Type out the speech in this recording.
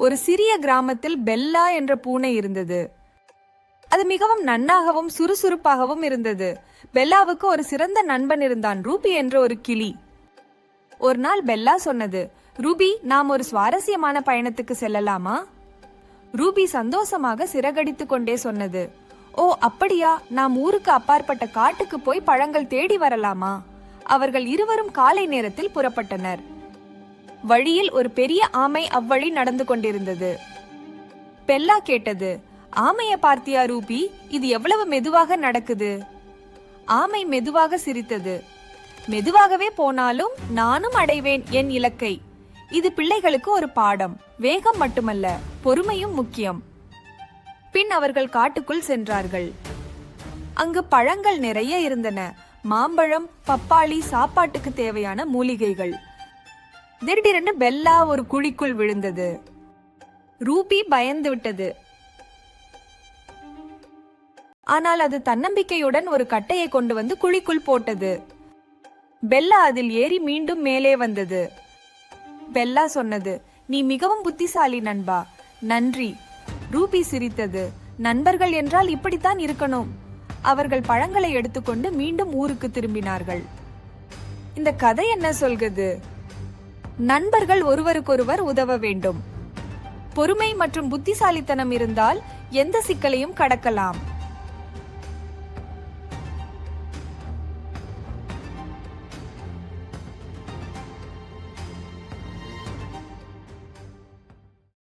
ஒரு சிறிய கிராமத்தில் பெல்லா என்ற பூனை இருந்தது. அது மிகவும் நன்னாகவும் சுறுசுறுப்பாகவும் இருந்தது. பெல்லாவுக்கு ஒரு சிறந்த நண்பன் இருந்தான், ரூபி என்ற ஒரு கிளி. ஒரு நாள் பெல்லா சொன்னது, ரூபி, நாம் ஒரு சுவாரஸ்யமான பயணத்துக்கு செல்லலாமா? ரூபி சந்தோஷமாக சிறகடித்துக் கொண்டே சொன்னது, ஓ அப்படியா, நாம் ஊருக்கு அப்பாற்பட்ட காட்டுக்கு போய் பழங்கள் தேடி வரலாமா? அவர்கள் இருவரும் காலை நேரத்தில் புறப்பட்டனர். வழியில் ஒரு பெரிய ஆமை அவ்வழி நடந்து கொண்டிருந்தது. பெல்லா கேட்டது, ஆமைய பார்த்தியா ரூபி, இது எவ்வளவு மெதுவாக நடக்குது? ஆமை மெதுவாக சிரித்தது, மெதுவாகவே போனாலும் நானும் அடைவேன் என் இலக்கை. இது பிள்ளைகளுக்கு ஒரு பாடம். வேகம் மட்டுமல்ல, பொறுமையும் முக்கியம். பின் அவர்கள் காட்டுக்குள் சென்றார்கள். அங்கு பழங்கள் நிறைய இருந்தன. மாம்பழம், பப்பாளி, சாப்பாட்டுக்கு தேவையான மூலிகைகள். திடீரென்று பெல்லா ஒரு குழிக்குள் விழுந்தது. ரூபி பயந்து விட்டது. ஆனால் அது தன்னம்பிக்கையுடன் ஒரு கட்டையை கொண்டு வந்து குழிக்குள் போட்டது. பெல்லா அதில் ஏறி மீண்டும் மேலே வந்தது. பெல்லா சொன்னது, நீ மிகவும் புத்திசாலி நண்பா, நன்றி. ரூபி சிரித்தது, நண்பர்கள் என்றால் இப்படித்தான் இருக்கணும். அவர்கள் பழங்களை எடுத்துக்கொண்டு மீண்டும் ஊருக்கு திரும்பினார்கள். இந்த கதை என்ன சொல்கிறது? நண்பர்கள் ஒருவருக்கொருவர் உதவ வேண்டும். பொறுமை மற்றும் புத்திசாலித்தனம் இருந்தால் எந்த சிக்கலையும் கடக்கலாம்.